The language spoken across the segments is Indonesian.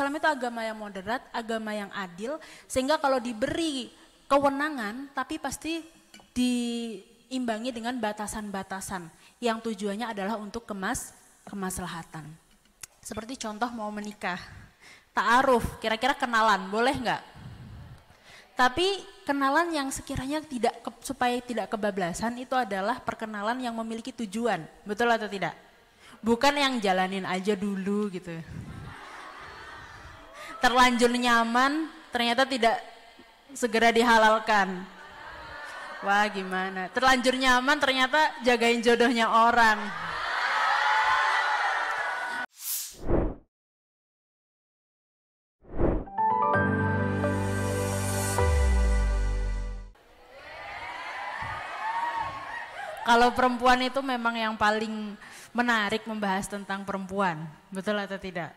Islam itu agama yang moderat, agama yang adil, sehingga kalau diberi kewenangan tapi pasti diimbangi dengan batasan-batasan yang tujuannya adalah untuk kemaslahatan. Seperti contoh mau menikah, ta'aruf, kira-kira kenalan, boleh nggak? Tapi kenalan yang sekiranya supaya tidak kebablasan itu adalah perkenalan yang memiliki tujuan, betul atau tidak? Bukan yang jalanin aja dulu gitu. Terlanjur nyaman, ternyata tidak segera dihalalkan. Wah gimana? Terlanjur nyaman, ternyata jagain jodohnya orang. Kalau perempuan itu memang yang paling menarik membahas tentang perempuan, betul atau tidak?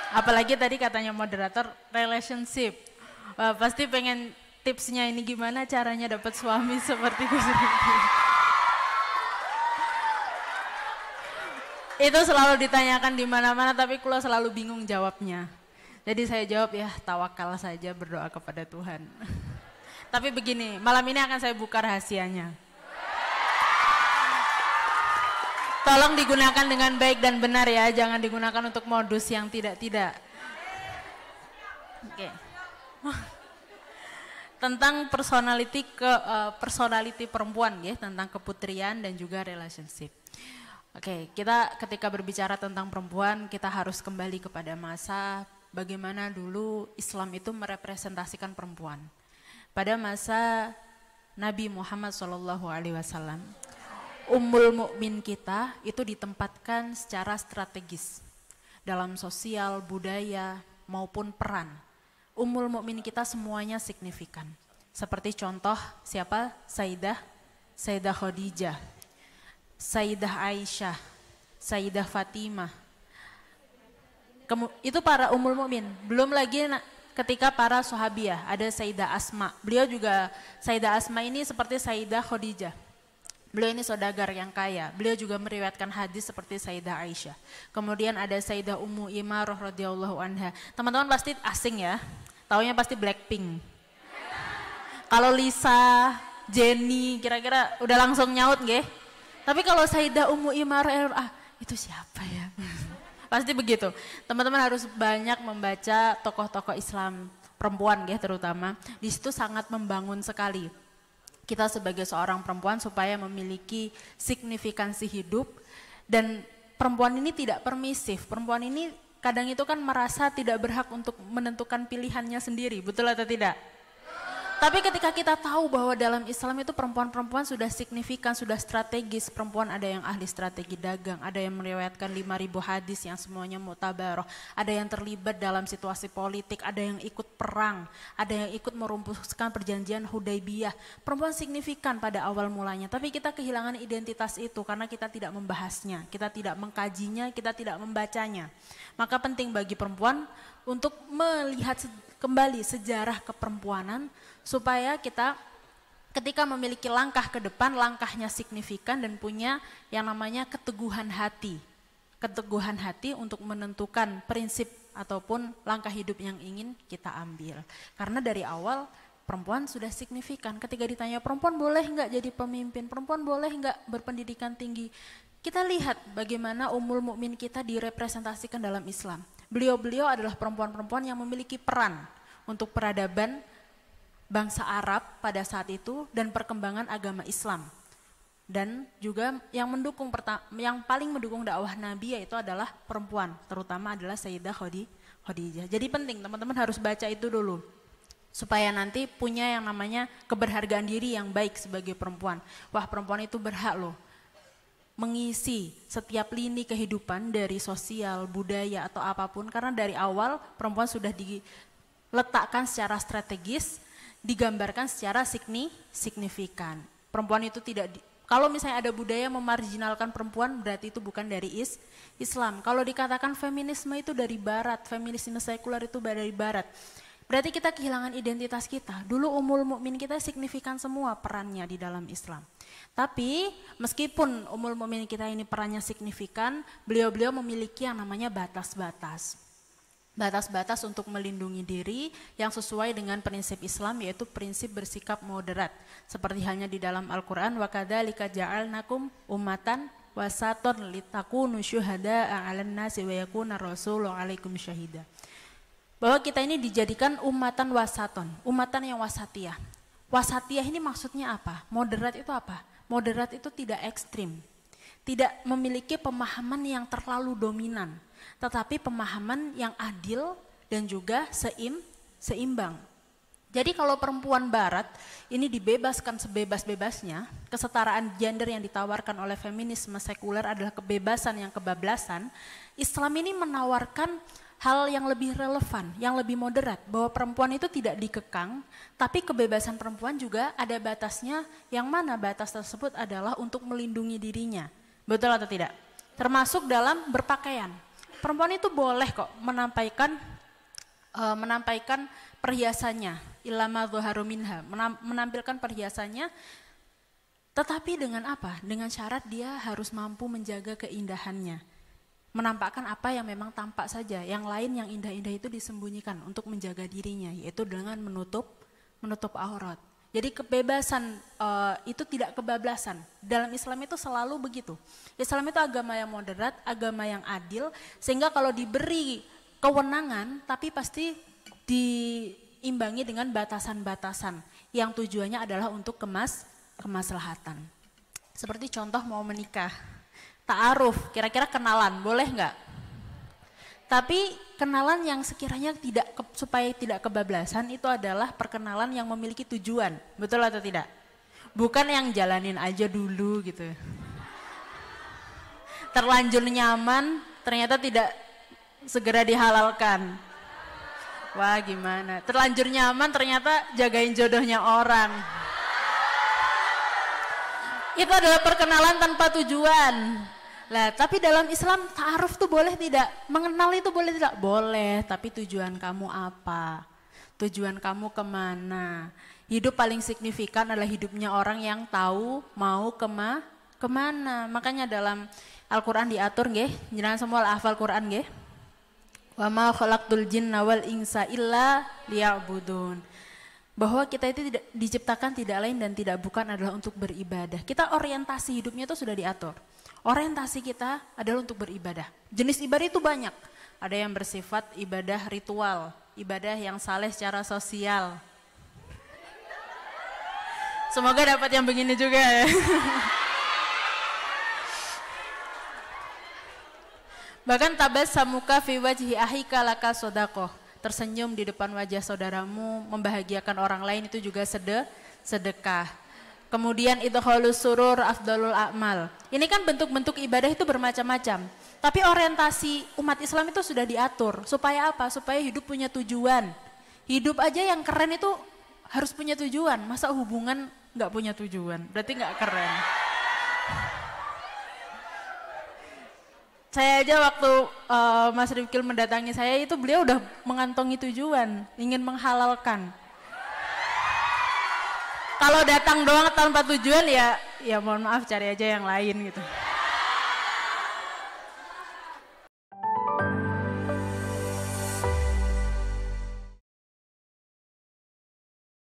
Apalagi tadi katanya moderator relationship. Wah, pasti pengen tipsnya ini gimana caranya dapat suami seperti Gus Riki. Itu selalu ditanyakan di mana-mana tapi Kula selalu bingung jawabnya. Jadi saya jawab ya tawakal saja, berdoa kepada Tuhan. Tapi begini, malam ini akan saya buka rahasianya. Tolong digunakan dengan baik dan benar ya, jangan digunakan untuk modus yang tidak-tidak. Oke. Tentang personality perempuan ya, tentang keputrian dan juga relationship. Oke, kita ketika berbicara tentang perempuan, kita harus kembali kepada masa bagaimana dulu Islam itu merepresentasikan perempuan. Pada masa Nabi Muhammad SAW, Ummul Mukmin kita itu ditempatkan secara strategis dalam sosial, budaya maupun peran. Ummul Mukmin kita semuanya signifikan. Seperti contoh siapa? Sayyidah Khadijah, Sayyidah Aisyah, Sayyidah Fatimah. Itu para Ummul Mukmin. Belum lagi ketika para sahabiah, ada Sayyidah Asma. Beliau juga, Sayyidah Asma ini seperti Sayyidah Khadijah. Beliau ini saudagar yang kaya. Beliau juga meriwayatkan hadis seperti Sayyidah Aisyah. Kemudian ada Sayyidah Ummu Imarah radhiyallahu anha. Teman-teman pasti asing ya. Taunya pasti Blackpink. Kalau Lisa, Jennie, kira-kira udah langsung nyaut nggih? Tapi kalau Sayyidah Ummu Imarah, itu siapa ya? Pasti begitu. Teman-teman harus banyak membaca tokoh-tokoh Islam perempuan nggih terutama. Di situ sangat membangun sekali kita sebagai seorang perempuan supaya memiliki signifikansi hidup. Dan perempuan ini tidak permisif, perempuan ini kadang itu kan merasa tidak berhak untuk menentukan pilihannya sendiri, betul atau tidak? Tapi ketika kita tahu bahwa dalam Islam itu perempuan-perempuan sudah signifikan, sudah strategis. Perempuan ada yang ahli strategi dagang, ada yang meriwayatkan 5.000 hadis yang semuanya mutabaroh, ada yang terlibat dalam situasi politik, ada yang ikut perang, ada yang ikut merumpuhkan perjanjian Hudaibiyah. Perempuan signifikan pada awal mulanya, tapi kita kehilangan identitas itu karena kita tidak membahasnya, kita tidak mengkajinya, kita tidak membacanya. Maka penting bagi perempuan untuk melihat kembali sejarah keperempuanan supaya kita ketika memiliki langkah ke depan, langkahnya signifikan dan punya yang namanya keteguhan hati. Keteguhan hati untuk menentukan prinsip ataupun langkah hidup yang ingin kita ambil. Karena dari awal perempuan sudah signifikan. Ketika ditanya perempuan boleh nggak jadi pemimpin, perempuan boleh nggak berpendidikan tinggi, kita lihat bagaimana Ummul Mukmin kita direpresentasikan dalam Islam. Beliau-beliau adalah perempuan-perempuan yang memiliki peran untuk peradaban bangsa Arab pada saat itu dan perkembangan agama Islam. Dan juga yang paling mendukung dakwah Nabi yaitu adalah perempuan, terutama adalah Sayyidah Khadijah. Jadi penting teman-teman harus baca itu dulu supaya nanti punya yang namanya keberhargaan diri yang baik sebagai perempuan. Wah, perempuan itu berhak loh mengisi setiap lini kehidupan dari sosial, budaya atau apapun, karena dari awal perempuan sudah diletakkan secara strategis, digambarkan secara signifikan. Perempuan itu kalau misalnya ada budaya memarginalkan perempuan, berarti itu bukan dari Islam. Kalau dikatakan feminisme itu dari barat, feminisme sekuler itu dari barat, berarti kita kehilangan identitas kita. Dulu Ummul Mukmin kita signifikan semua perannya di dalam Islam. Tapi meskipun Ummul Mukmin kita ini perannya signifikan, beliau-beliau memiliki yang namanya batas-batas. batas-batas untuk melindungi diri yang sesuai dengan prinsip Islam, yaitu prinsip bersikap moderat. Seperti halnya di dalam Al-Quran, wa kadzalika ja'alnakum ummatan wasaton litakunu syuhada'a 'alan nasi wa yakuna rasulu 'alaikum syahida. Bahwa kita ini dijadikan umatan wasaton, umatan yang wasatiyah. Wasatiyah ini maksudnya apa? Moderat itu apa? Moderat itu tidak ekstrim, tidak memiliki pemahaman yang terlalu dominan, tetapi pemahaman yang adil dan juga seimbang. Jadi kalau perempuan barat ini dibebaskan sebebas-bebasnya, kesetaraan gender yang ditawarkan oleh feminisme sekuler adalah kebebasan yang kebablasan, Islam ini menawarkan hal yang lebih relevan, yang lebih moderat, bahwa perempuan itu tidak dikekang, tapi kebebasan perempuan juga ada batasnya, yang mana batas tersebut adalah untuk melindungi dirinya. Betul atau tidak? Termasuk dalam berpakaian. Perempuan itu boleh kok menampaikan perhiasannya, ilama dhuharu minha, menampilkan perhiasannya, tetapi dengan apa? Dengan syarat dia harus mampu menjaga keindahannya, menampakkan apa yang memang tampak saja, yang lain yang indah-indah itu disembunyikan untuk menjaga dirinya, yaitu dengan menutup aurat. Jadi kebebasan itu tidak kebablasan. Dalam Islam itu selalu begitu. Islam itu agama yang moderat, agama yang adil, sehingga kalau diberi kewenangan, tapi pasti diimbangi dengan batasan-batasan yang tujuannya adalah untuk kemaslahatan. Seperti contoh mau menikah, ta'aruf, kira-kira kenalan, boleh nggak? Tapi kenalan yang sekiranya supaya tidak kebablasan itu adalah perkenalan yang memiliki tujuan, betul atau tidak? Bukan yang jalanin aja dulu gitu. Terlanjur nyaman, ternyata tidak segera dihalalkan. Wah gimana? Terlanjur nyaman, ternyata jagain jodohnya orang. Itu adalah perkenalan tanpa tujuan. Lah, tapi dalam Islam ta'aruf tuh boleh tidak? Mengenal itu boleh tidak? Boleh, tapi tujuan kamu apa? Tujuan kamu kemana? Hidup paling signifikan adalah hidupnya orang yang tahu mau kemana. Makanya dalam Al-Quran diatur nggih, jenengan semua hafal Quran nggih. Wa ma khalaqtul jinna wal insa illa liya'budun. Bahwa kita itu diciptakan tidak lain dan tidak bukan adalah untuk beribadah. Kita orientasi hidupnya itu sudah diatur. Orientasi kita adalah untuk beribadah. Jenis ibadah itu banyak. Ada yang bersifat ibadah ritual, ibadah yang saleh secara sosial. Semoga dapat yang begini juga ya. Bahkan tabassamuka fi wajhi ahika laka sodaqoh. Tersenyum di depan wajah saudaramu, membahagiakan orang lain itu juga sedekah. Kemudian idkhalus surur afdalul a'mal. Ini kan bentuk-bentuk ibadah itu bermacam-macam. Tapi orientasi umat Islam itu sudah diatur. Supaya apa? Supaya hidup punya tujuan. Hidup aja yang keren itu harus punya tujuan. Masa hubungan nggak punya tujuan? Berarti nggak keren. Saya aja waktu Mas Rifkil mendatangi saya itu beliau udah mengantongi tujuan. Ingin menghalalkan. Kalau datang doang tanpa tujuan ya mohon maaf cari aja yang lain gitu.